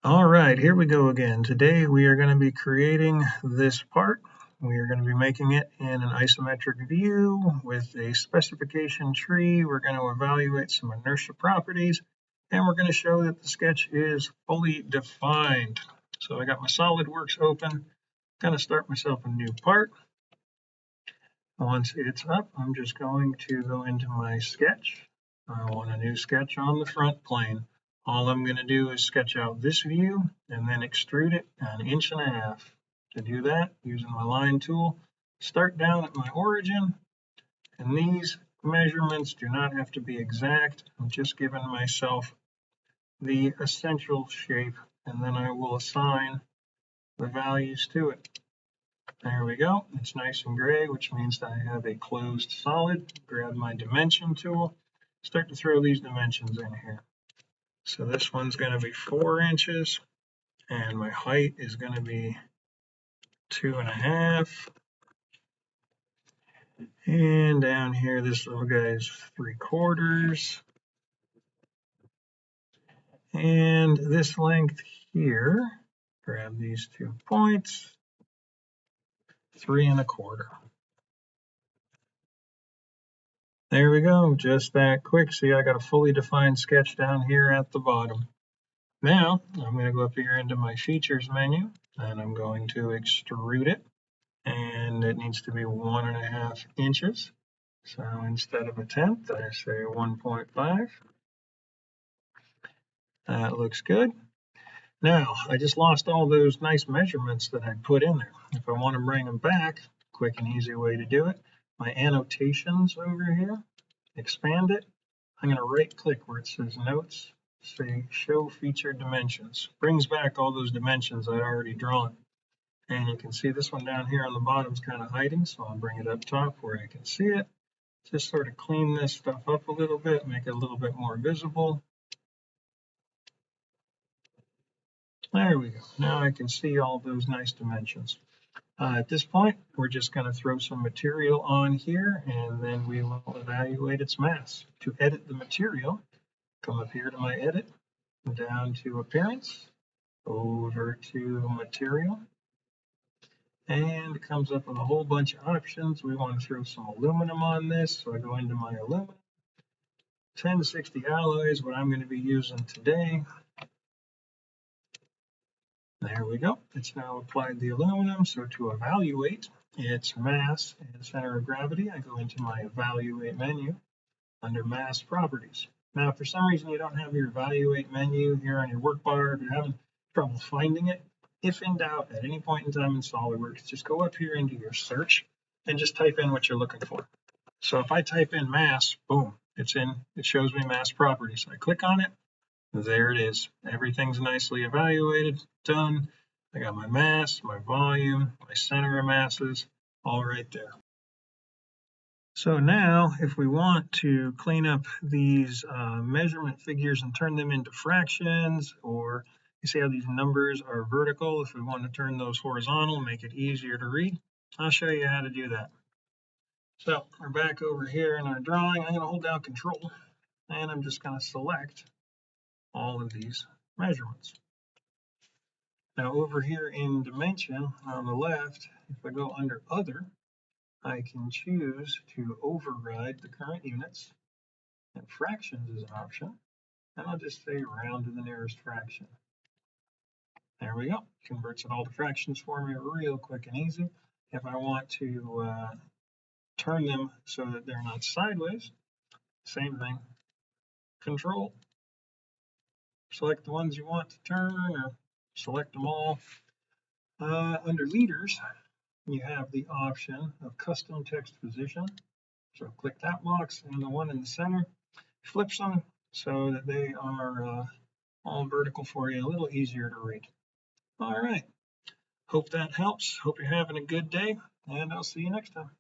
All right, here we go again. Today we are going to be creating this part. We are going to be making it in an isometric view with a specification tree. We're going to evaluate some inertia properties, and we're going to show that the sketch is fully defined. So I got my SOLIDWORKS open. I'm going to start myself a new part. Once it's up, I'm just going to go into my sketch. I want a new sketch on the front plane. All I'm going to do is sketch out this view and then extrude it 1.5 inches. To do that, using my line tool, start down at my origin, and these measurements do not have to be exact. I'm just giving myself the essential shape, and then I will assign the values to it. There we go. It's nice and gray, which means that I have a closed solid. Grab my dimension tool, start to throw these dimensions in here. So this one's going to be 4 inches, and my height is going to be 2.5. And down here, this little guy is 3/4. And this length here, grab these 2 points, 3.25. There we go, just that quick. See, I got a fully defined sketch down here at the bottom. Now, I'm going to go up here into my features menu, and I'm going to extrude it. And it needs to be 1.5 inches. So instead of 1/10, I say 1.5. That looks good. Now, I just lost all those nice measurements that I put in there. If I want to bring them back, quick and easy way to do it, my annotations over here, expand it. I'm going to right click where it says notes, say show feature dimensions. Brings back all those dimensions I'd already drawn. And you can see this one down here on the bottom is kind of hiding, so I'll bring it up top where I can see it. Just sort of clean this stuff up a little bit, make it a little bit more visible. There we go. Now I can see all those nice dimensions. At this point, we're just going to throw some material on here, and then we will evaluate its mass. To edit the material, come up here to my edit, down to appearance, over to material, and it comes up with a whole bunch of options. We want to throw some aluminum on this, so I go into my aluminum. 1060 alloy is what I'm going to be using today. There we go. It's now applied the aluminum. So to evaluate its mass and center of gravity, I go into my evaluate menu under mass properties. Now, if for some reason you don't have your evaluate menu here on your work bar, if you're having trouble finding it, if in doubt at any point in time in SOLIDWORKS, just go up here into your search and just type in what you're looking for. So if I type in mass, boom, it's in, it shows me mass properties. I click on it. There it is. Everything's nicely evaluated, done. I got my mass, my volume, my center of masses, all right there. So now, if we want to clean up these measurement figures and turn them into fractions, or you see how these numbers are vertical, if we want to turn those horizontal, make it easier to read, I'll show you how to do that. So we're back over here in our drawing. I'm going to hold down Control, and I'm just going to select all of these measurements. Now over here in dimension on the left, if I go under other, I can choose to override the current units, and fractions is an option, and I'll just say round to the nearest fraction. There we go. Converts it all to fractions for me real quick and easy. If I want to turn them so that they're not sideways, same thing. Control. Select the ones you want to turn, or select them all. Under leaders, you have the option of custom text position. So click that box, and the one in the center flips them so that they are all vertical for you, a little easier to read. All right. Hope that helps. Hope you're having a good day, and I'll see you next time.